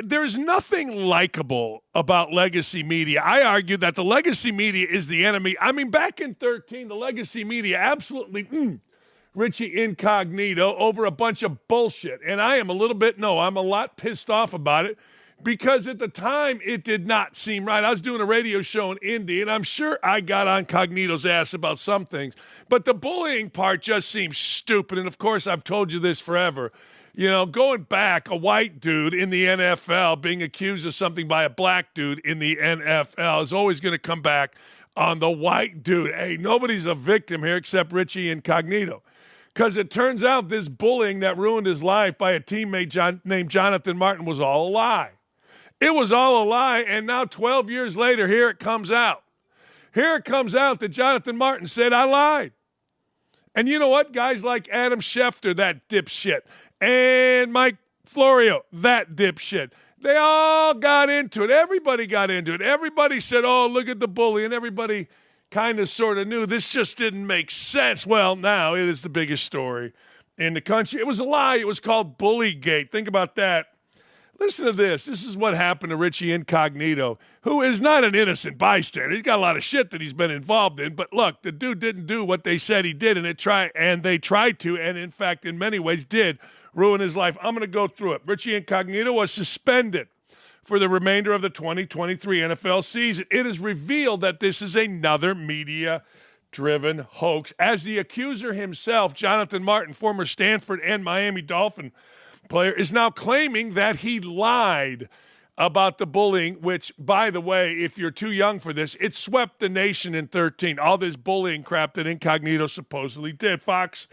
There's nothing likable about legacy media. I argue that the legacy media is the enemy. I mean, back in 2013, the legacy media absolutely Richie Incognito over a bunch of bullshit. And I'm a lot pissed off about it because at the time it did not seem right. I was doing a radio show in Indy, and I'm sure I got on Cognito's ass about some things. But the bullying part just seems stupid. And, of course, I've told you this forever. Going back, a white dude in the NFL being accused of something by a black dude in the NFL is always going to come back on the white dude. Hey, nobody's a victim here except Richie Incognito. Because it turns out this bullying that ruined his life by a teammate named Jonathan Martin was all a lie. It was all a lie, and now 12 years later, here it comes out. Here it comes out that Jonathan Martin said, I lied. And you know what? Guys like Adam Schefter, that dipshit, and Mike Florio, that dipshit, they all got into it. Everybody got into it. Everybody said, oh, look at the bully, and everybody kind of sort of knew this just didn't make sense. Well, now it is the biggest story in the country. It was a lie. It was called Bullygate. Think about that. Listen to this. This is what happened to Richie Incognito, who is not an innocent bystander. He's got a lot of shit that he's been involved in. But look, the dude didn't do what they said he did, and they tried to, and in fact, in many ways did ruin his life. I'm going to go through it. Richie Incognito was suspended for the remainder of the 2023 NFL season. It is revealed that this is another media-driven hoax. As the accuser himself, Jonathan Martin, former Stanford and Miami Dolphin player, is now claiming that he lied about the bullying, which, by the way, if you're too young for this, it swept the nation in 2013. All this bullying crap that Incognito supposedly did. Fox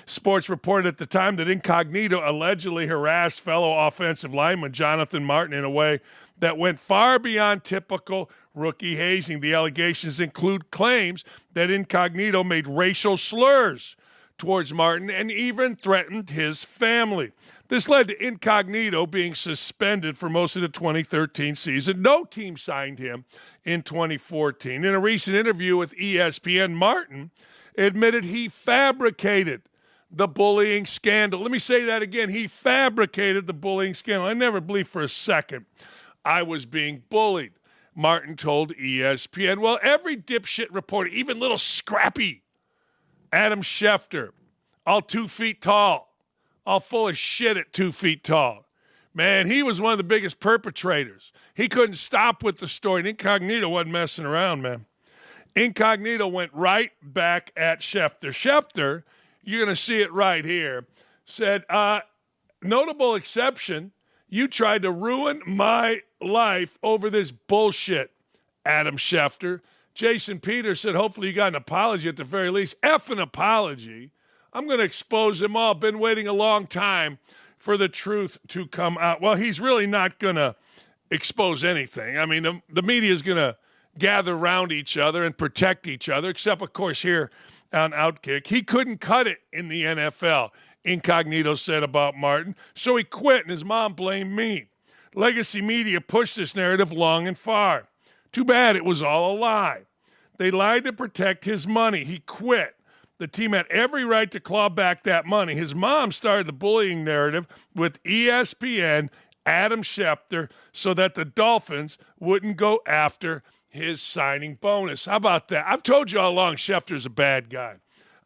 Sports reported at the time that Incognito allegedly harassed fellow offensive lineman Jonathan Martin in a way that went far beyond typical rookie hazing. The allegations include claims that Incognito made racial slurs towards Martin and even threatened his family. This led to Incognito being suspended for most of the 2013 season. No team signed him in 2014. In a recent interview with ESPN, Martin admitted he fabricated the bullying scandal. Let me say that again. He fabricated the bullying scandal. I never believed for a second I was being bullied, Martin told ESPN. Well, every dipshit reporter, even little scrappy Adam Schefter, all 2 feet tall, all full of shit at 2 feet tall. Man, he was one of the biggest perpetrators. He couldn't stop with the story. And Incognito wasn't messing around, man. Incognito went right back at Schefter. Schefter, you're going to see it right here, said, notable exception, you tried to ruin my life over this bullshit, Adam Schefter. Jason Peters said, hopefully you got an apology at the very least. F an apology. I'm going to expose them all. Been waiting a long time for the truth to come out. Well, he's really not going to expose anything. I mean, the media is going to gather around each other and protect each other, except, of course, here on OutKick. He couldn't cut it in the NFL, Incognito said about Martin, so he quit, and his mom blamed me. Legacy media pushed this narrative long and far. Too bad it was all a lie. They lied to protect his money. He quit. The team had every right to claw back that money. His mom started the bullying narrative with ESPN, Adam Schefter, so that the Dolphins wouldn't go after his signing bonus. How about that? I've told you all along Schefter's a bad guy.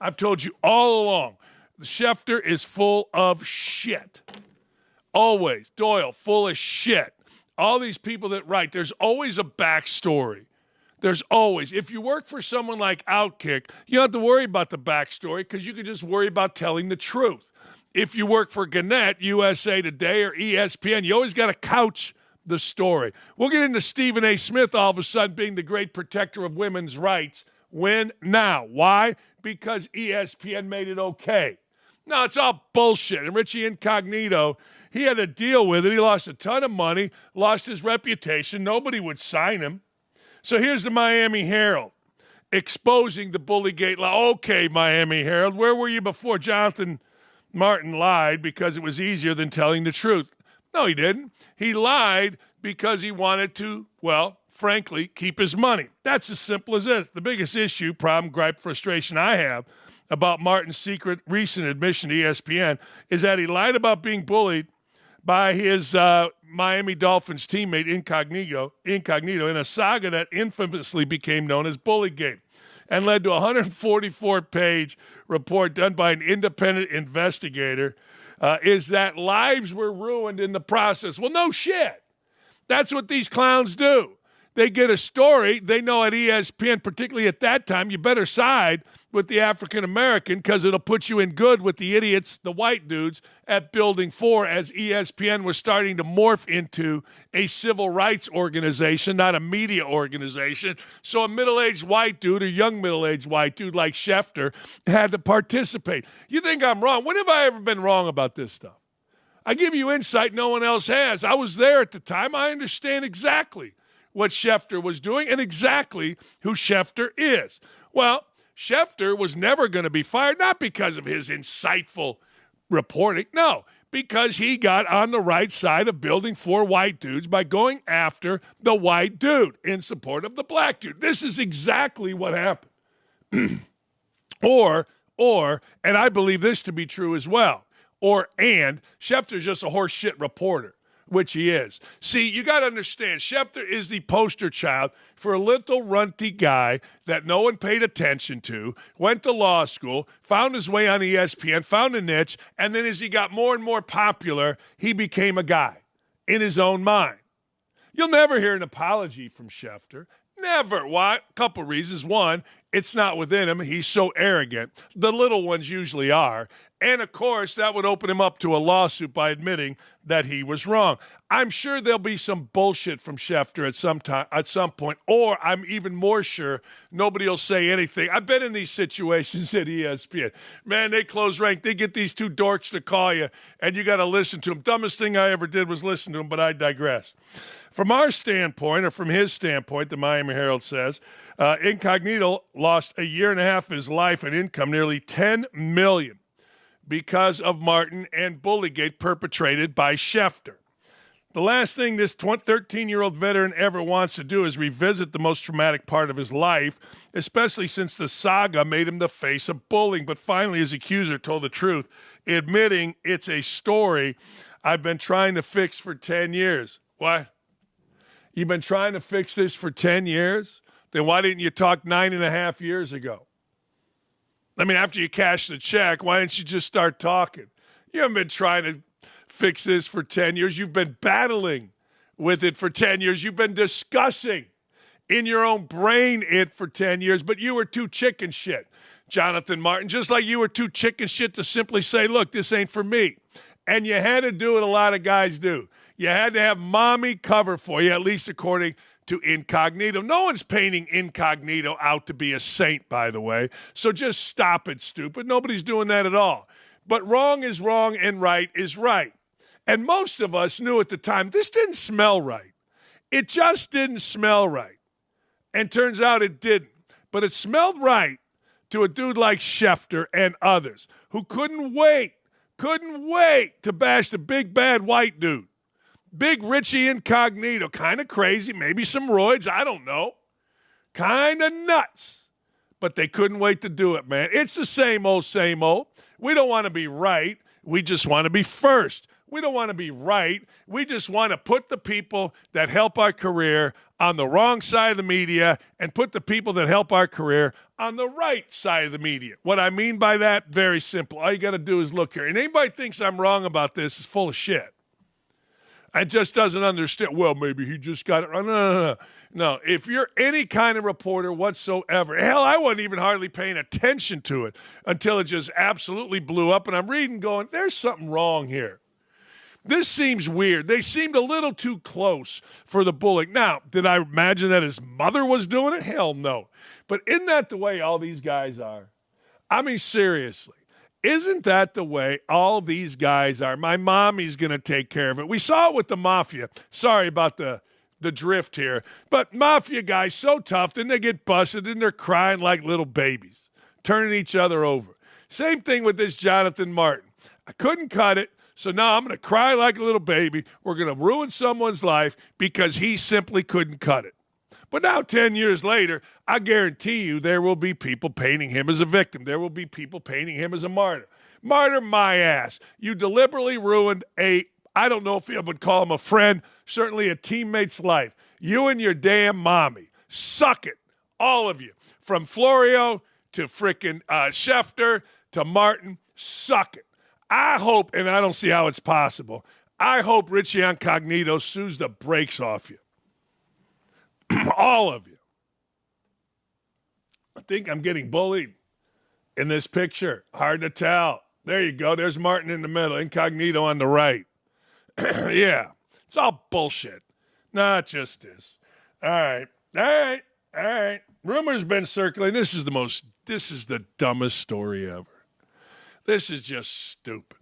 I've told you all along. Schefter is full of shit. Always. Doyle, full of shit. All these people that write, there's always a backstory. There's always. If you work for someone like OutKick, you don't have to worry about the backstory because you can just worry about telling the truth. If you work for Gannett, USA Today, or ESPN, you always got to couch the story. We'll get into Stephen A. Smith all of a sudden being the great protector of women's rights. When? Now. Why? Because ESPN made it okay. No, it's all bullshit. And Richie Incognito, he had to deal with it. He lost a ton of money, lost his reputation. Nobody would sign him. So here's the Miami Herald exposing the Bullygate lie. Okay, Miami Herald, where were you before Jonathan Martin lied because it was easier than telling the truth? No, he didn't. He lied because he wanted to, well, frankly, keep his money. That's as simple as it. The biggest issue, problem, gripe, frustration I have about Martin's secret recent admission to ESPN is that he lied about being bullied by his Miami Dolphins teammate Incognito in a saga that infamously became known as Bullygate and led to a 144-page report done by an independent investigator, is that lives were ruined in the process. Well, no shit. That's what these clowns do. They get a story. They know at ESPN, particularly at that time, you better side with the African-American because it'll put you in good with the idiots, the white dudes, at Building 4 as ESPN was starting to morph into a civil rights organization, not a media organization. So a middle-aged white dude or young middle-aged white dude like Schefter had to participate. You think I'm wrong? When have I ever been wrong about this stuff? I give you insight no one else has. I was there at the time. I understand exactly what Schefter was doing and exactly who Schefter is. Well, Schefter was never going to be fired, not because of his insightful reporting, no, because he got on the right side of Building 4 white dudes by going after the white dude in support of the black dude. This is exactly what happened. or, and I believe this to be true as well, and Schefter's just a horse shit reporter, which he is. See, you got to understand, Schefter is the poster child for a little runty guy that no one paid attention to, went to law school, found his way on ESPN, found a niche, and then as he got more and more popular, he became a guy in his own mind. You'll never hear an apology from Schefter. Never. Why? A couple reasons. One, it's not within him. He's so arrogant. The little ones usually are. And, of course, that would open him up to a lawsuit by admitting that he was wrong. I'm sure there'll be some bullshit from Schefter at some point, or I'm even more sure nobody will say anything. I've been in these situations at ESPN. Man, they close rank. They get these two dorks to call you, and you got to listen to them. Dumbest thing I ever did was listen to them, but I digress. From our standpoint, or from his standpoint, the Miami Herald says, Incognito lost a year and a half of his life and income, nearly $10 million, because of Martin and Bullygate perpetrated by Schefter. The last thing this 13-year-old veteran ever wants to do is revisit the most traumatic part of his life, especially since the saga made him the face of bullying. But finally, his accuser told the truth, admitting it's a story I've been trying to fix for 10 years. What? You've been trying to fix this for 10 years? Then why didn't you talk 9.5 years ago? I mean, after you cash the check, why didn't you just start talking? You haven't been trying to fix this for 10 years. You've been battling with it for 10 years. You've been discussing in your own brain it for 10 years, but you were too chicken shit, Jonathan Martin, just like you were too chicken shit to simply say, look, this ain't for me. And you had to do what a lot of guys do. You had to have mommy cover for you, at least according to Incognito. No one's painting Incognito out to be a saint, by the way. So just stop it, stupid. Nobody's doing that at all. But wrong is wrong and right is right. And most of us knew at the time this didn't smell right. It just didn't smell right. And turns out it didn't. But it smelled right to a dude like Schefter and others who couldn't wait to bash the big bad white dude. Big Richie Incognito, kind of crazy, maybe some roids, I don't know. Kind of nuts. But they couldn't wait to do it, man. It's the same old, same old. We don't want to be right. We just want to be first. We don't want to be right. We just want to put the people that help our career on the wrong side of the media and put the people that help our career on the right side of the media. What I mean by that, very simple. All you got to do is look here. And anybody thinks I'm wrong about this is full of shit. And just doesn't understand, well, maybe he just got it wrong. No. If you're any kind of reporter whatsoever, hell, I wasn't even hardly paying attention to it until it just absolutely blew up. And I'm reading going, there's something wrong here. This seems weird. They seemed a little too close for the bullying. Now, did I imagine that his mother was doing it? Hell no. But isn't that the way all these guys are? I mean, seriously. Isn't that the way all these guys are? My mommy's going to take care of it. We saw it with the mafia. Sorry about the drift here. But mafia guys, so tough, then they get busted and they're crying like little babies, turning each other over. Same thing with this Jonathan Martin. I couldn't cut it, so now I'm going to cry like a little baby. We're going to ruin someone's life because he simply couldn't cut it. But now 10 years later, I guarantee you there will be people painting him as a victim. There will be people painting him as a martyr. Martyr my ass. You deliberately ruined a I don't know if I would call him a friend, certainly a teammate's life. You and your damn mommy. Suck it. All of you. From Florio to frickin' Schefter to Martin. Suck it. I hope, and I don't see how it's possible, I hope Richie Incognito sues the brakes off you. All of you. I think I'm getting bullied in this picture. Hard to tell. There you go. There's Martin in the middle. Incognito on the right. Yeah. It's all bullshit. No, it just is. All right. Rumors been circulating. This is the dumbest story ever. This is just stupid.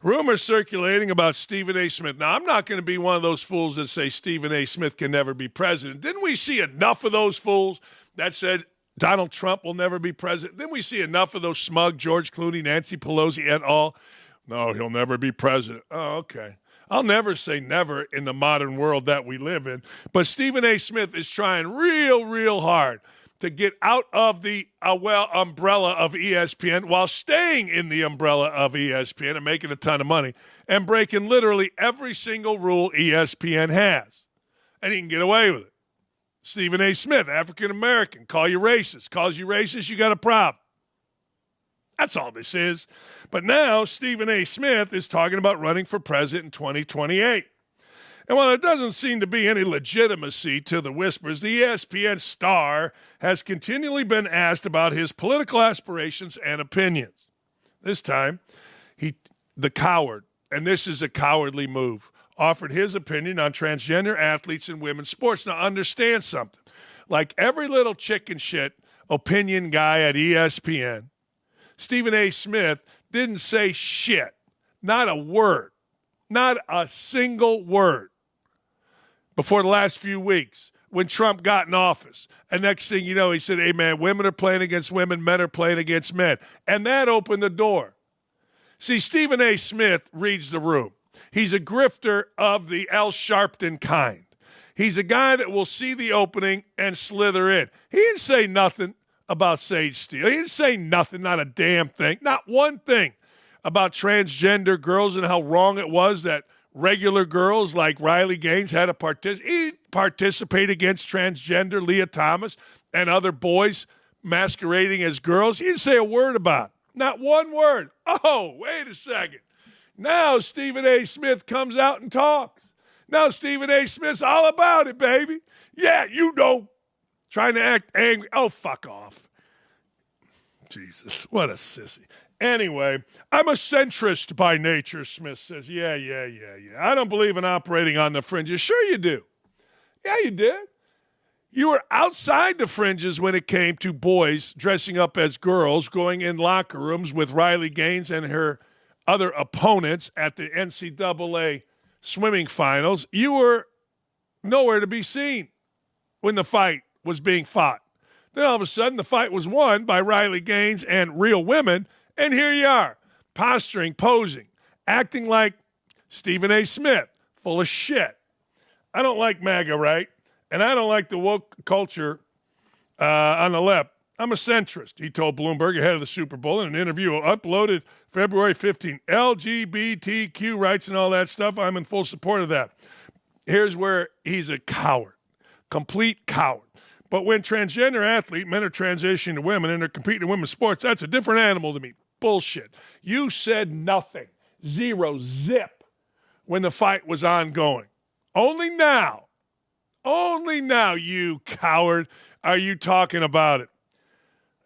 Rumors circulating about Stephen A. Smith. Now, I'm not going to be one of those fools that say Stephen A. Smith can never be president. Didn't we see enough of those fools that said Donald Trump will never be president? Didn't we see enough of those smug George Clooney, Nancy Pelosi et al.? No, he'll never be president. Oh, okay. I'll never say never in the modern world that we live in. But Stephen A. Smith is trying real hard to get out of the umbrella of ESPN while staying in the umbrella of ESPN and making a ton of money and breaking literally every single rule ESPN has. And he can get away with it. Stephen A. Smith, African-American, call you racist. Calls you racist, you got a problem. That's all this is. But now Stephen A. Smith is talking about running for president in 2028. And while there doesn't seem to be any legitimacy to the whispers, the ESPN star has continually been asked about his political aspirations and opinions. This time, the coward, and this is a cowardly move, offered his opinion on transgender athletes in women's sports. Now, understand something. Like every little chicken shit opinion guy at ESPN, Stephen A. Smith didn't say shit. Not a word. Not a single word. Before the last few weeks, when Trump got in office. And next thing you know, he said, hey, man, women are playing against women, men are playing against men. And that opened the door. See, Stephen A. Smith reads the room. He's a grifter of the Al Sharpton kind. He's a guy that will see the opening and slither in. He didn't say nothing about Sage Steele. He didn't say nothing, not a damn thing, not one thing about transgender girls and how wrong it was that regular girls like Riley Gaines had to participate against transgender Leah Thomas and other boys masquerading as girls. He didn't say a word about it. Not one word. Oh, wait a second. Now Stephen A. Smith comes out and talks. Now Stephen A. Smith's all about it, baby. Yeah, you know. Trying to act angry. Oh, fuck off. Jesus, what a sissy. Anyway, I'm a centrist by nature, Smith says. Yeah. I don't believe in operating on the fringes. Sure you do. Yeah, you did. You were outside the fringes when it came to boys dressing up as girls, going in locker rooms with Riley Gaines and her other opponents at the NCAA swimming finals. You were nowhere to be seen when the fight was being fought. Then all of a sudden, the fight was won by Riley Gaines and real women. And here you are, posturing, posing, acting like Stephen A. Smith, full of shit. I don't like MAGA, right? And I don't like the woke culture on the left. I'm a centrist, he told Bloomberg ahead of the Super Bowl in an interview uploaded February 15. LGBTQ rights and all that stuff, I'm in full support of that. Here's where he's a coward, complete coward. But when transgender athlete, men are transitioning to women and they're competing in women's sports, that's a different animal to me. Bullshit. You said nothing. Zero. Zip. When the fight was ongoing. Only now, you coward, are you talking about it.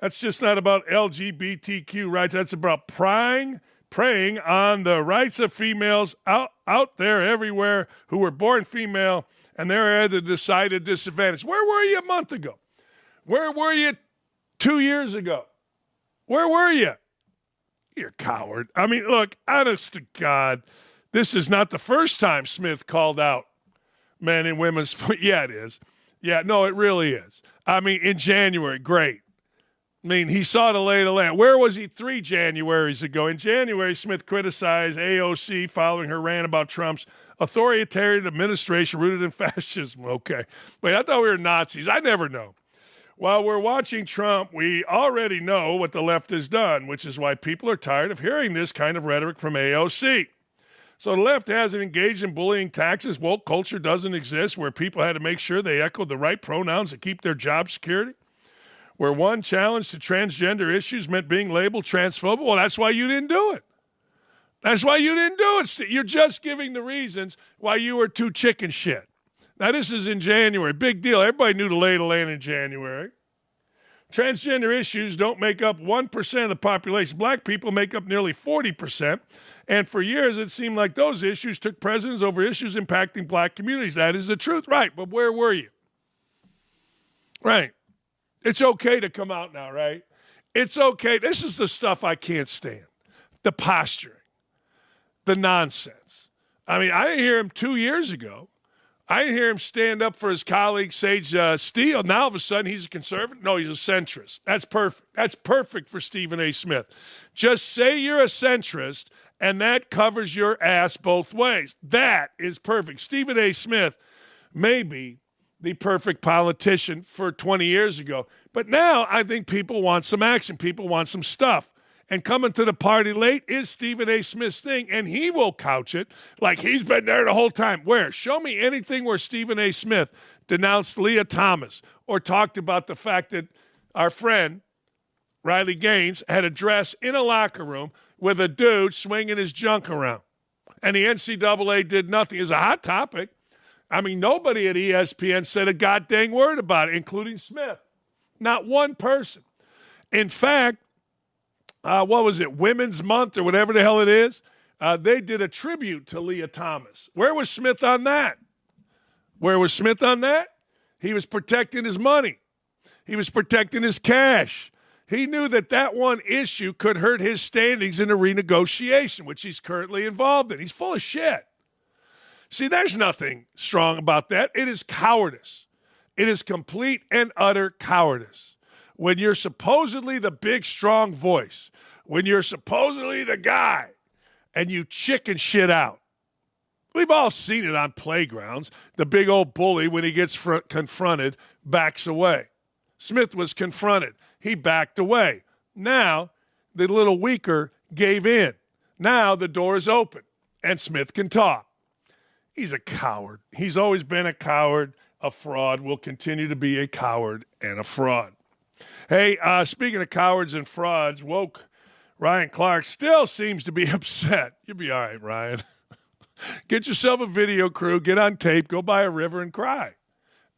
That's just not about LGBTQ rights. That's about preying on the rights of females out there everywhere who were born female and they're at a decided disadvantage. Where were you a month ago? Where were you 2 years ago? Where were you? You're a coward. I mean, look, honest to God, this is not the first time Smith called out men and women's sports. Yeah, it is. Yeah, no, it really is. I mean, in January, great. I mean, he saw the lay of the land. Where was he 3 Januaries ago? In January, Smith criticized AOC following her rant about Trump's authoritarian administration rooted in fascism. Okay. Wait, I thought we were Nazis. I never know. While we're watching Trump, we already know what the left has done, which is why people are tired of hearing this kind of rhetoric from AOC. So the left hasn't engaged in bullying taxes. Woke culture doesn't exist where people had to make sure they echoed the right pronouns to keep their job security. Where one challenge to transgender issues meant being labeled transphobic. Well, that's why you didn't do it. That's why you didn't do it. You're just giving the reasons why you were too chicken shit. Now, this is in January. Big deal. Everybody knew the lay of the land in January. Transgender issues don't make up 1% of the population. Black people make up nearly 40%. And for years, it seemed like those issues took precedence over issues impacting black communities. That is the truth. Right, but where were you? Right. It's okay to come out now, right? It's okay. This is the stuff I can't stand. The posturing. The nonsense. I mean, I didn't hear him 2 years ago. I didn't hear him stand up for his colleague, Sage Steele. Now, all of a sudden, he's a conservative? No, he's a centrist. That's perfect. That's perfect for Stephen A. Smith. Just say you're a centrist, and that covers your ass both ways. That is perfect. Stephen A. Smith may be the perfect politician for 20 years ago. But now I think people want some action. People want some stuff. And coming to the party late is Stephen A. Smith's thing, and he will couch it like he's been there the whole time. Where? Show me anything where Stephen A. Smith denounced Leah Thomas or talked about the fact that our friend, Riley Gaines, had a dress in a locker room with a dude swinging his junk around. And the NCAA did nothing. It's a hot topic. I mean, nobody at ESPN said a goddamn word about it, including Smith. Not one person. In fact, what was it, Women's Month or whatever the hell it is, they did a tribute to Leah Thomas. Where was Smith on that? Where was Smith on that? He was protecting his money. He was protecting his cash. He knew that that one issue could hurt his standings in a renegotiation, which he's currently involved in. He's full of shit. See, there's nothing strong about that. It is cowardice. It is complete and utter cowardice. When you're supposedly the big, strong voice, when you're supposedly the guy, and you chicken shit out. We've all seen it on playgrounds. The big old bully, when he gets confronted, backs away. Smith was confronted. He backed away. Now, the little weaker gave in. Now, the door is open, and Smith can talk. He's a coward. He's always been a coward, a fraud, will continue to be a coward and a fraud. Hey, speaking of cowards and frauds, woke Ryan Clark still seems to be upset. You'll be all right, Ryan. Get yourself a video crew, get on tape, go by a river and cry.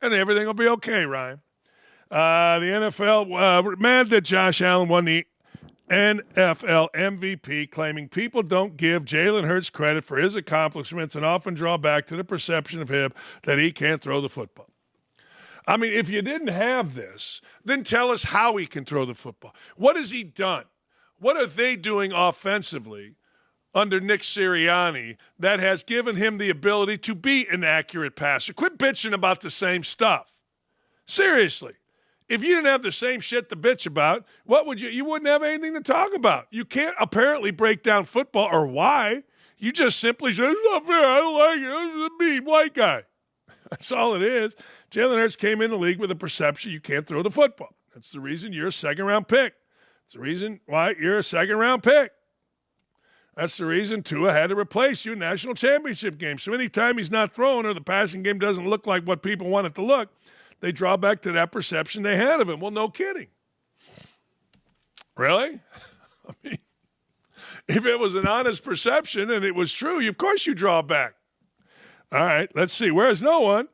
And everything will be okay, Ryan. The NFL, mad that Josh Allen won the NFL MVP, claiming people don't give Jalen Hurts credit for his accomplishments and often draw back to the perception of him that he can't throw the football. I mean, if you didn't have this, then tell us how he can throw the football. What has he done? What are they doing offensively under Nick Sirianni that has given him the ability to be an accurate passer? Quit bitching about the same stuff. Seriously. If you didn't have the same shit to bitch about, what would you wouldn't have anything to talk about. You can't apparently break down football or why. You just simply say, it's not fair, I don't like it, it's a mean white guy. That's all it is. Jalen Hurts came in the league with a perception you can't throw the football. That's the reason you're a second-round pick. That's the reason why you're a second-round pick. That's the reason Tua had to replace you in national championship games. So anytime he's not throwing or the passing game doesn't look like what people want it to look, they draw back to that perception they had of him. Well, no kidding. Really? I mean, if it was an honest perception and it was true, of course you draw back. All right, let's see. Where's no one?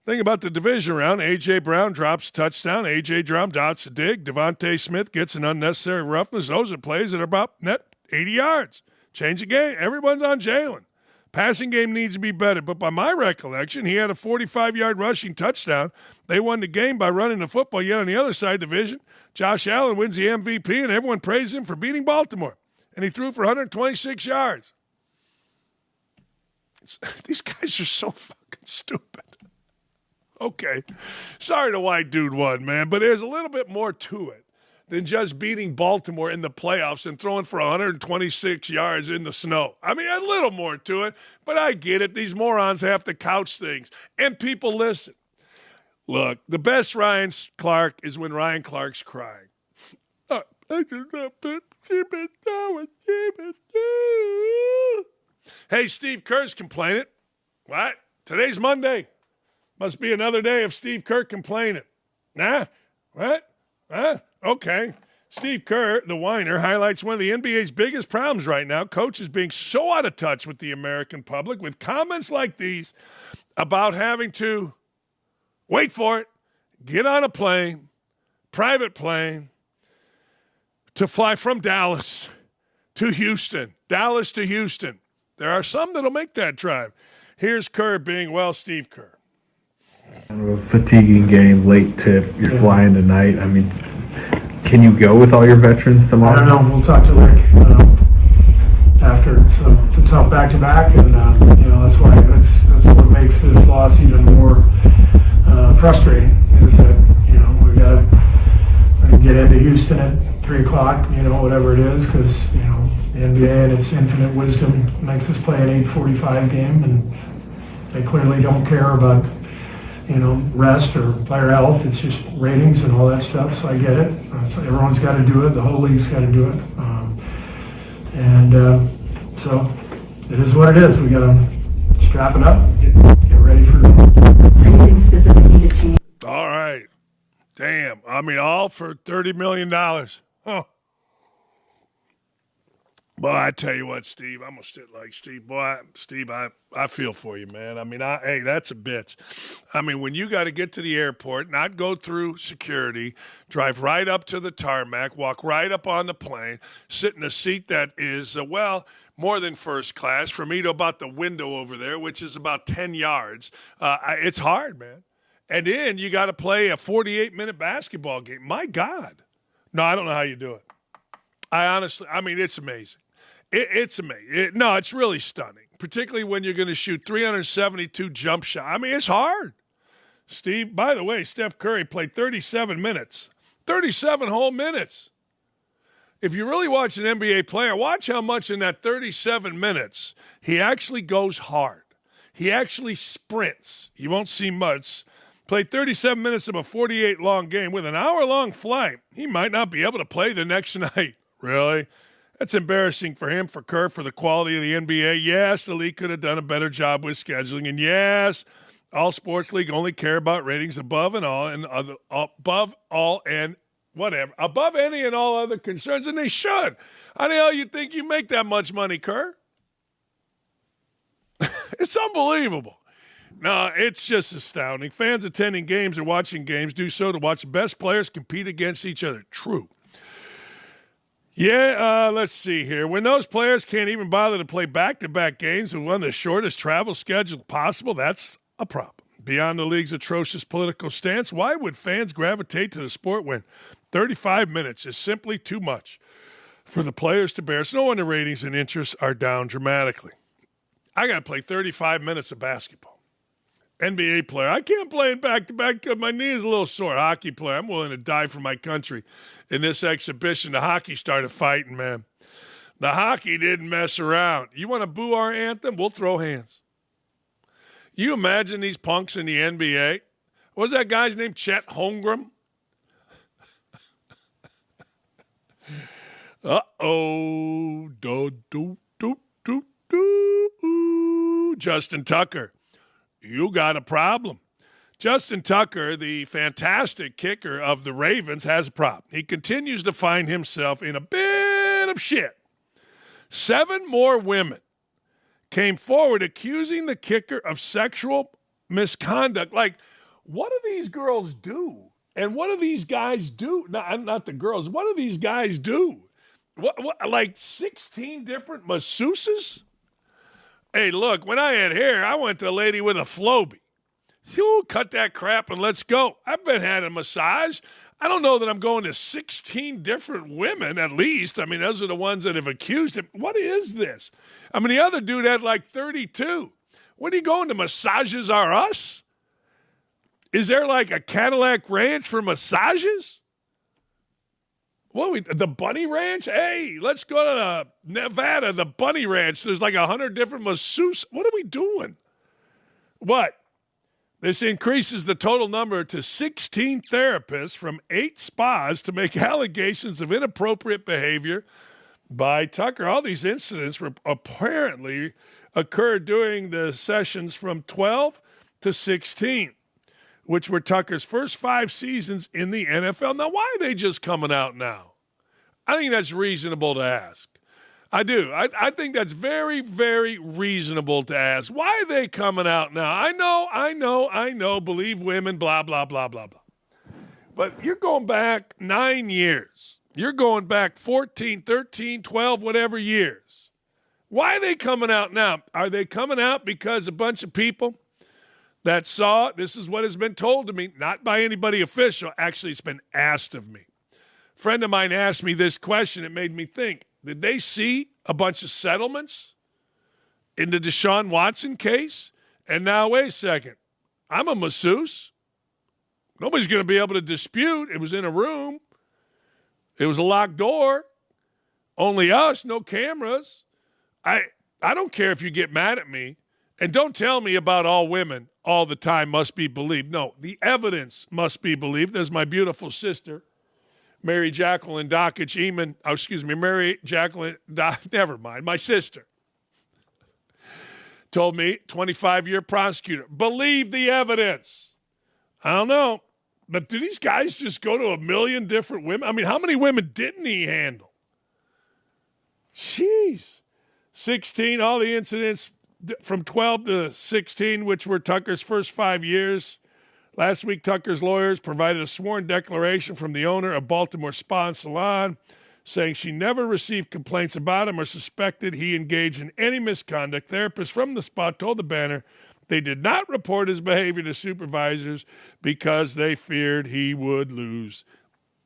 Think about the division round. A.J. Brown drops a touchdown. A.J. Brown dots a dig. Devontae Smith gets an unnecessary roughness. Those are plays that are about net 80 yards. Change the game. Everyone's on Jalen. Passing game needs to be better. But by my recollection, he had a 45-yard rushing touchdown. They won the game by running the football. Yet on the other side of the division, Josh Allen wins the MVP, and everyone praised him for beating Baltimore. And he threw for 126 yards. These guys are so fucking stupid. Okay. Sorry the white dude won, man, but there's a little bit more to it than just beating Baltimore in the playoffs and throwing for 126 yards in the snow. I mean, a little more to it, but I get it. These morons have to couch things, and people listen. Look, the best Ryan Clark is when Ryan Clark's crying. Hey, Steve Kerr's complaining. What? Today's Monday. Must be another day of Steve Kerr complaining. Nah? What? Huh? Okay. Steve Kerr, the whiner, highlights one of the NBA's biggest problems right now. Coaches being so out of touch with the American public with comments like these about having to, wait for it, get on a plane, private plane, to fly from Dallas to Houston. Dallas to Houston. There are some that'll make that drive. Here's Kerr being, well, Steve Kerr. A fatiguing game, late tip, you're flying tonight. I mean, can you go with all your veterans tomorrow? I don't know. We'll talk to Rick after. So it's a tough back-to-back, and that's why that's what makes this loss even more frustrating. Is that we got to get into Houston at 3:00, whatever it is, because the NBA and its infinite wisdom makes us play an 8:45 game, and they clearly don't care about rest or player health. It's just ratings and all that stuff. So I get it. So everyone's got to do it. The whole league's got to do it. So it is what it is. We got to strap it up, get ready for it. All right. Damn. I mean, all for $30 million. Huh. Boy, I tell you what, Steve, I'm going to sit like Steve. Boy, Steve, I feel for you, man. I mean, hey, that's a bitch. I mean, when you got to get to the airport, not go through security, drive right up to the tarmac, walk right up on the plane, sit in a seat that is, more than first class, for me to about the window over there, which is about 10 yards. It's hard, man. And then you got to play a 48-minute basketball game. My God. No, I don't know how you do it. It's amazing. It's amazing. It's really stunning, particularly when you're going to shoot 372 jump shots. I mean, it's hard. Steve, by the way, Steph Curry played 37 minutes. 37 whole minutes. If you really watch an NBA player, watch how much in that 37 minutes he actually goes hard. He actually sprints. You won't see much. Played 37 minutes of a 48-long game with an hour-long flight. He might not be able to play the next night. Really? That's embarrassing for him, for Kerr, for the quality of the NBA. Yes, the league could have done a better job with scheduling. And yes, all sports league only care about ratings above any and all other concerns, and they should. How the hell you think you make that much money, Kerr? It's unbelievable. No, it's just astounding. Fans attending games or watching games do so to watch the best players compete against each other. True. Yeah, let's see here. When those players can't even bother to play back-to-back games with one of the shortest travel schedule possible, that's a problem. Beyond the league's atrocious political stance, why would fans gravitate to the sport when 35 minutes is simply too much for the players to bear? It's no wonder ratings and interests are down dramatically. I got to play 35 minutes of basketball. NBA player. I can't play in back-to-back because my knee is a little sore. Hockey player. I'm willing to die for my country. In this exhibition, the hockey started fighting, man. The hockey didn't mess around. You want to boo our anthem? We'll throw hands. You imagine these punks in the NBA? What was that guy's name? Chet Holmgren? Uh-oh. Justin Tucker. You got a problem. Justin Tucker, the fantastic kicker of the Ravens, has a problem. He continues to find himself in a bit of shit. 7 more women came forward accusing the kicker of sexual misconduct. Like, what do these girls do? And what do these guys do? Not the girls. What do these guys do? What like 16 different masseuses? Hey, look, when I had hair, I went to a lady with a Flowbee. So cut that crap and let's go. I've been had a massage. I don't know that I'm going to 16 different women at least. I mean, those are the ones that have accused him. What is this? I mean, the other dude had like 32. What are you going to? Massages Are Us? Is there like a Cadillac Ranch for massages? The Bunny Ranch? Hey, let's go to Nevada, the Bunny Ranch. There's like 100 different masseuses. What are we doing? What? This increases the total number to 16 therapists from 8 spas to make allegations of inappropriate behavior by Tucker. All these incidents apparently occurred during the sessions from 12 to 16, which were Tucker's first 5 seasons in the NFL. Now, why are they just coming out now? I think that's reasonable to ask. I do. I think that's very, very reasonable to ask. Why are they coming out now? I know, believe women, blah, blah, blah, blah, blah. But you're going back 9 years. You're going back 14, 13, 12, whatever years. Why are they coming out now? Are they coming out because a bunch of people that saw, this is what has been told to me, not by anybody official, actually it's been asked of me. A friend of mine asked me this question. It made me think, did they see a bunch of settlements in the Deshaun Watson case? And now, wait a second, I'm a masseuse. Nobody's going to be able to dispute. It was in a room. It was a locked door. Only us, no cameras. I don't care if you get mad at me. And don't tell me about all women all the time must be believed. No, the evidence must be believed. There's my beautiful sister, Mary Jacqueline Dakich never mind, my sister. Told me, 25-year prosecutor, believe the evidence. I don't know. But do these guys just go to a million different women? I mean, how many women didn't he handle? Jeez. 16, all the incidents from 12 to 16, which were Tucker's first 5 years. Last week, Tucker's lawyers provided a sworn declaration from the owner of Baltimore Spa and Salon, saying she never received complaints about him or suspected he engaged in any misconduct. Therapists from the spa told the Banner they did not report his behavior to supervisors because they feared they would lose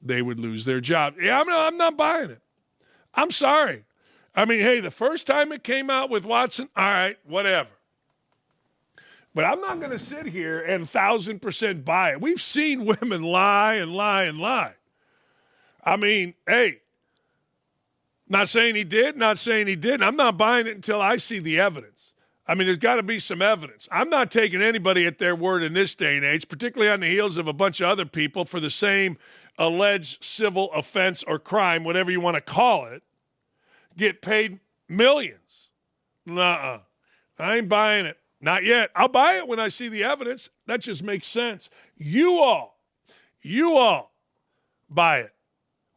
their job. Yeah, I'm not buying it. I'm sorry. I mean, hey, the first time it came out with Watson, all right, whatever. But I'm not going to sit here and 1,000% buy it. We've seen women lie and lie and lie. I mean, hey, not saying he did, not saying he didn't. I'm not buying it until I see the evidence. I mean, there's got to be some evidence. I'm not taking anybody at their word in this day and age, particularly on the heels of a bunch of other people for the same alleged civil offense or crime, whatever you want to call it, get paid millions. Nuh-uh. I ain't buying it. Not yet. I'll buy it when I see the evidence. That just makes sense. You all buy it.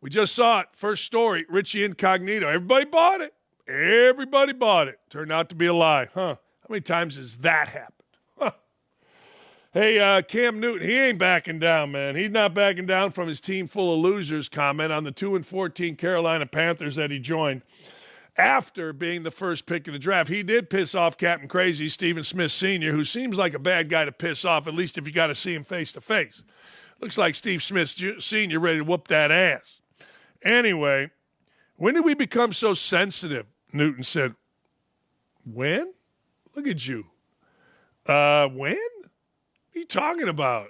We just saw it. First story, Richie Incognito. Everybody bought it. Everybody bought it. Turned out to be a lie. Huh. How many times has that happened? Huh. Hey, Cam Newton, he ain't backing down, man. He's not backing down from his team full of losers comment on the 2-14 Carolina Panthers that he joined. After being the first pick of the draft, he did piss off Captain Crazy, Stephen Smith Sr., who seems like a bad guy to piss off, at least if you got to see him face to face. Looks like Steve Smith Sr. ready to whoop that ass. Anyway, when did we become so sensitive? Newton said, when? Look at you. When? What are you talking about?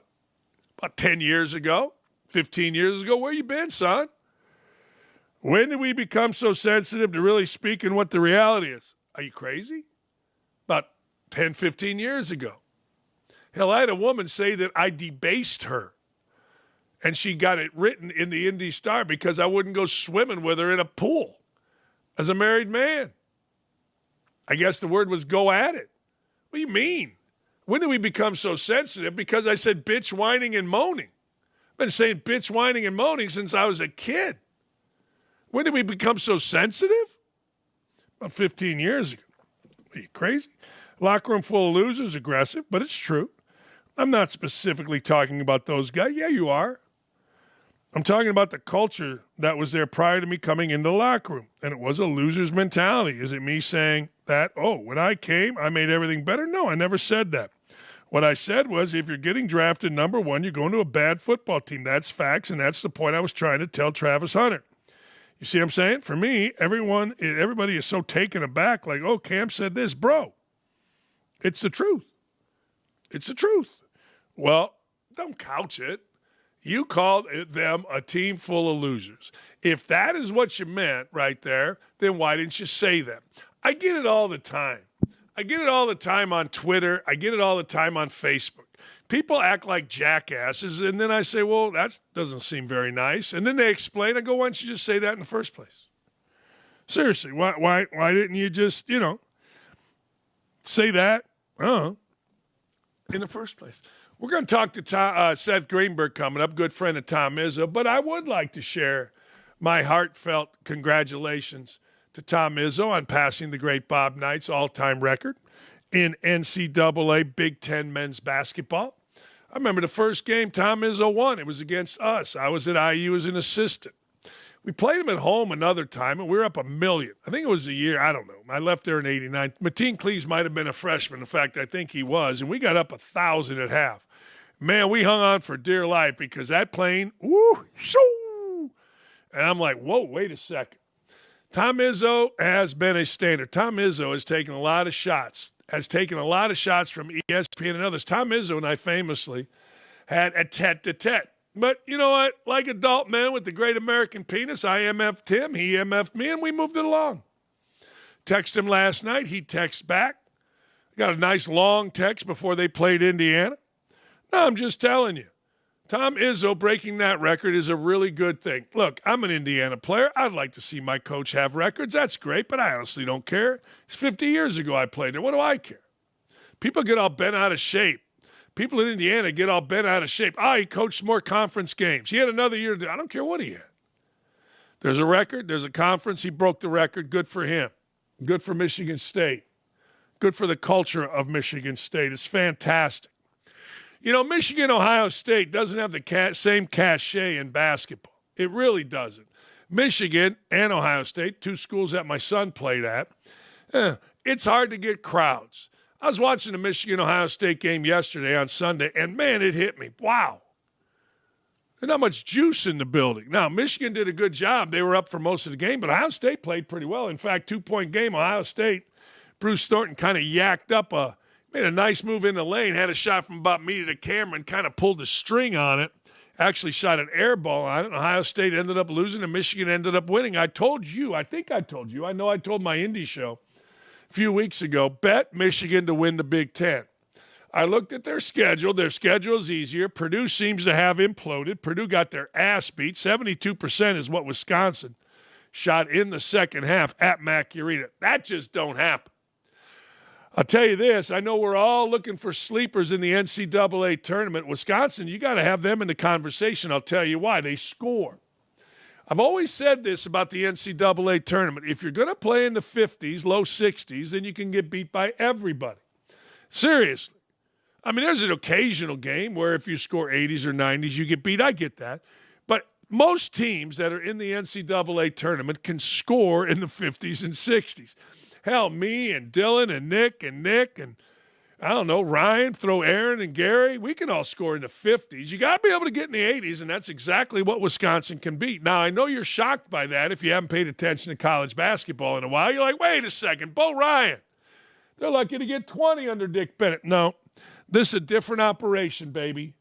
About 10 years ago? 15 years ago? Where you been, son? When did we become so sensitive to really speaking what the reality is? Are you crazy? About 10, 15 years ago. Hell, I had a woman say that I debased her. And she got it written in the Indy Star because I wouldn't go swimming with her in a pool as a married man. I guess the word was go at it. What do you mean? When did we become so sensitive? Because I said bitch, whining, and moaning. I've been saying bitch, whining, and moaning since I was a kid. When did we become so sensitive? About 15 years ago. Are you crazy? Locker room full of losers, aggressive, but it's true. I'm not specifically talking about those guys. Yeah, you are. I'm talking about the culture that was there prior to me coming into the locker room, and it was a loser's mentality. Is it me saying that, oh, when I came, I made everything better? No, I never said that. What I said was if you're getting drafted number one, you're going to a bad football team. That's facts, and that's the point I was trying to tell Travis Hunter. You see what I'm saying? For me, everybody is so taken aback, like, oh, Cam said this. Bro, it's the truth. It's the truth. Well, don't couch it. You called them a team full of losers. If that is what you meant right there, then why didn't you say that? I get it all the time. I get it all the time on Twitter. I get it all the time on Facebook. People act like jackasses, and then I say, well, that doesn't seem very nice. And then they explain. I go, why don't you just say that in the first place? Seriously, why didn't you just, say that in the first place? We're going to talk to Seth Greenberg coming up, good friend of Tom Izzo, but I would like to share my heartfelt congratulations to Tom Izzo on passing the great Bob Knight's all-time record in NCAA Big Ten men's basketball. I remember the first game Tom Izzo won. It was against us. I was at IU as an assistant. We played him at home another time, and we were up 1 million. I think it was a year. I don't know. I left there in 89. Mateen Cleaves might have been a freshman. In fact, I think he was. And we got up 1,000 at half. Man, we hung on for dear life because that plane, woo, shoo. And I'm like, whoa, wait a second. Tom Izzo has been a standard. Tom Izzo has taken a lot of shots from ESPN and others. Tom Izzo and I famously had a tete-a-tete. But you know what? Like adult men with the great American penis, I MF'd him, he MF'd me, and we moved it along. Texted him last night. He texts back. Got a nice long text before they played Indiana. No, I'm just telling you. Tom Izzo breaking that record is a really good thing. Look, I'm an Indiana player. I'd like to see my coach have records. That's great, but I honestly don't care. It's 50 years ago I played there. What do I care? People get all bent out of shape. People in Indiana get all bent out of shape. He coached more conference games. He had another year to do. I don't care what he had. There's a record. There's a conference. He broke the record. Good for him. Good for Michigan State. Good for the culture of Michigan State. It's fantastic. Michigan, Ohio State doesn't have the same cachet in basketball. It really doesn't. Michigan and Ohio State, two schools that my son played at, it's hard to get crowds. I was watching the Michigan-Ohio State game yesterday on Sunday, and, man, it hit me. Wow. There's not much juice in the building. Now, Michigan did a good job. They were up for most of the game, but Ohio State played pretty well. In fact, 2-point game, Ohio State, Bruce Thornton kind of yacked up made a nice move in the lane, had a shot from about me to the camera and kind of pulled the string on it, actually shot an air ball on it, and Ohio State ended up losing, and Michigan ended up winning. I told you, I know I told my indie show, few weeks ago, bet Michigan to win the Big Ten. I looked at their schedule. Their schedule is easier. Purdue seems to have imploded. Purdue got their ass beat. 72% is what Wisconsin shot in the second half at Mackey Arena. That just don't happen. I'll tell you this. I know we're all looking for sleepers in the NCAA tournament. Wisconsin, you got to have them in the conversation. I'll tell you why. They score. I've always said this about the NCAA tournament. If you're going to play in the 50s, low 60s, then you can get beat by everybody. Seriously. I mean, there's an occasional game where if you score 80s or 90s, you get beat. I get that. But most teams that are in the NCAA tournament can score in the 50s and 60s. Hell, me and Dylan and Nick and I don't know, Ryan, throw Aaron and Gary. We can all score in the 50s. You got to be able to get in the 80s, and that's exactly what Wisconsin can beat. Now, I know you're shocked by that if you haven't paid attention to college basketball in a while. You're like, wait a second, Bo Ryan. They're lucky to get 20 under Dick Bennett. No, this is a different operation, baby.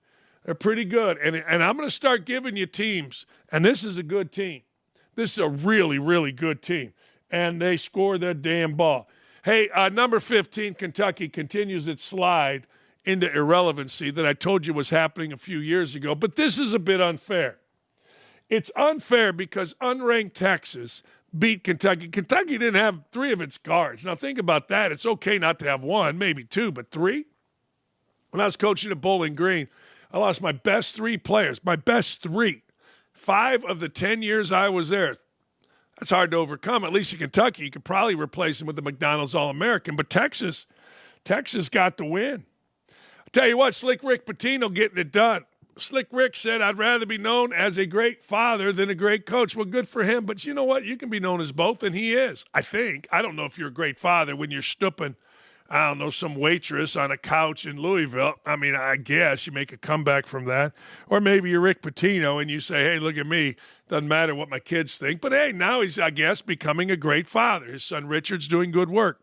They're pretty good. And I'm going to start giving you teams, and this is a good team. This is a really, really good team. And they score their damn ball. Hey, number 15, Kentucky, continues its slide into irrelevancy that I told you was happening a few years ago. But this is a bit unfair. It's unfair because unranked Texas beat Kentucky. Kentucky didn't have 3 of its guards. Now, think about that. It's okay not to have 1, maybe 2, but 3? When I was coaching at Bowling Green, I lost my best 3 players, my best 3. 5 of the 10 years I was there. That's hard to overcome. At least in Kentucky, you could probably replace him with the McDonald's All-American. But Texas got the win. I'll tell you what, Slick Rick Pitino getting it done. Slick Rick said, I'd rather be known as a great father than a great coach. Well, good for him. But you know what? You can be known as both, and he is, I think. I don't know if you're a great father when you're stooping, I don't know, some waitress on a couch in Louisville. I mean, I guess you make a comeback from that. Or maybe you're Rick Pitino and you say, hey, look at me. Doesn't matter what my kids think. But, hey, now he's, I guess, becoming a great father. His son Richard's doing good work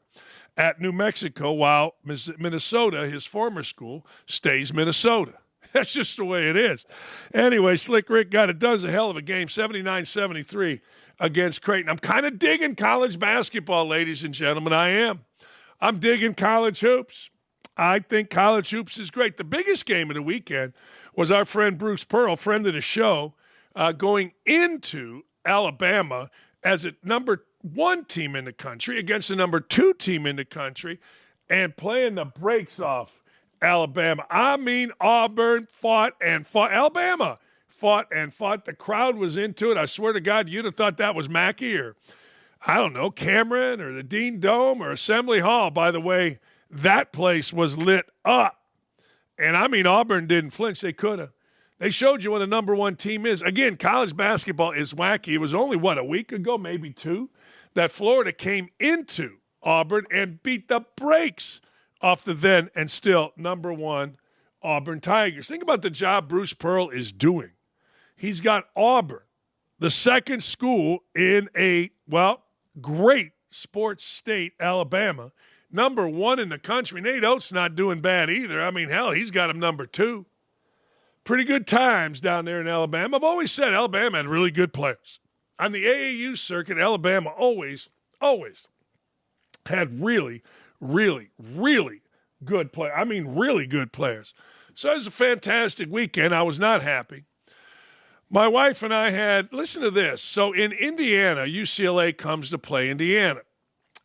at New Mexico while Minnesota, his former school, stays Minnesota. That's just the way it is. Anyway, Slick Rick got it done. It was a hell of a game, 79-73 against Creighton. I'm kind of digging college basketball, ladies and gentlemen. I am. I'm digging college hoops. I think college hoops is great. The biggest game of the weekend was our friend Bruce Pearl, friend of the show, going into Alabama as a number one team in the country against the number 2 team in the country and playing the brakes off Alabama. I mean, Auburn fought and fought. Alabama fought and fought. The crowd was into it. I swear to God, you'd have thought that was Mackey or, I don't know, Cameron or the Dean Dome or Assembly Hall. By the way, that place was lit up. And I mean, Auburn didn't flinch. They could have. They showed you what a number 1 team is. Again, college basketball is wacky. It was only, a week ago, maybe 2, that Florida came into Auburn and beat the brakes off the then and still number 1 Auburn Tigers. Think about the job Bruce Pearl is doing. He's got Auburn, the second school in a, great sports state, Alabama, number 1 in the country. Nate Oates not doing bad either. I mean, hell, he's got him number 2. Pretty good times down there in Alabama. I've always said Alabama had really good players. On the AAU circuit, Alabama always had really, really, really good players. I mean, really good players. So it was a fantastic weekend. I was not happy. My wife and I had, listen to this. So in Indiana, UCLA comes to play Indiana.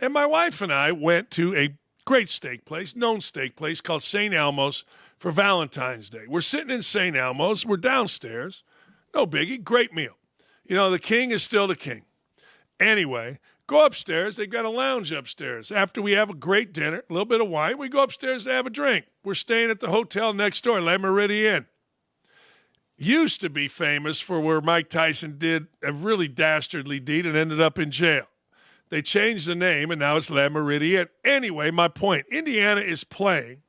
And my wife and I went to a great steak place, known steak place called St. Elmo's for Valentine's Day. We're sitting in St. Elmo's. We're downstairs. No biggie. Great meal. You know, the king is still the king. Anyway, go upstairs. They've got a lounge upstairs. After we have a great dinner, a little bit of wine, we go upstairs to have a drink. We're staying at the hotel next door, Le Meridien. Used to be famous for where Mike Tyson did a really dastardly deed and ended up in jail. They changed the name, and now it's Le Meridien. Anyway, my point, Indiana is playing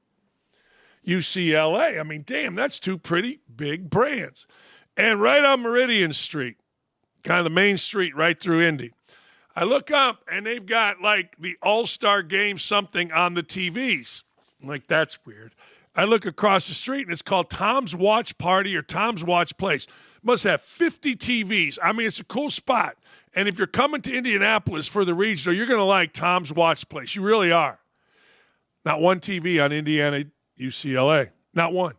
UCLA. I mean, damn, that's 2 pretty big brands. And right on Meridian Street, kind of the main street right through Indy, I look up, and they've got, like, the All-Star Game something on the TVs. I'm like, that's weird. I look across the street, and it's called Tom's Watch Party or Tom's Watch Place. Must have 50 TVs. I mean, it's a cool spot. And if you're coming to Indianapolis for the regional, you're going to like Tom's Watch Place. You really are. Not one TV on Indiana, UCLA. Not one.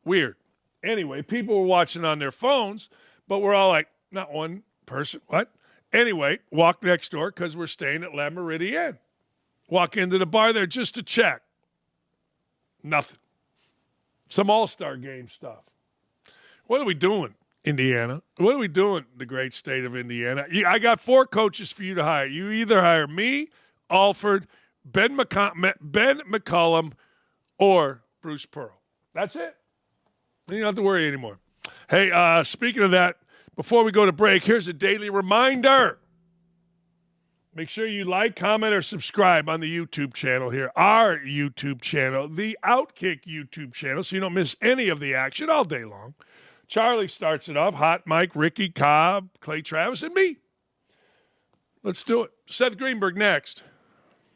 Weird. Anyway, people were watching on their phones, but we're all like, not one person. What? Anyway, walk next door because we're staying at La Meridien. Walk into the bar there just to check. Nothing. Some all-star game stuff. What are we doing, Indiana? What are we doing, the great state of Indiana? I got 4 coaches for you to hire. You either hire me, Alford, Ben McCullum, or Bruce Pearl. That's it. You don't have to worry anymore. Hey, speaking of that, before we go to break, here's a daily reminder. Make sure you like, comment, or subscribe on the YouTube channel here, our YouTube channel, the OutKick YouTube channel, so you don't miss any of the action all day long. Charlie starts it off. Hot Mike, Ricky, Cobb, Clay Travis, and me. Let's do it. Seth Greenberg next.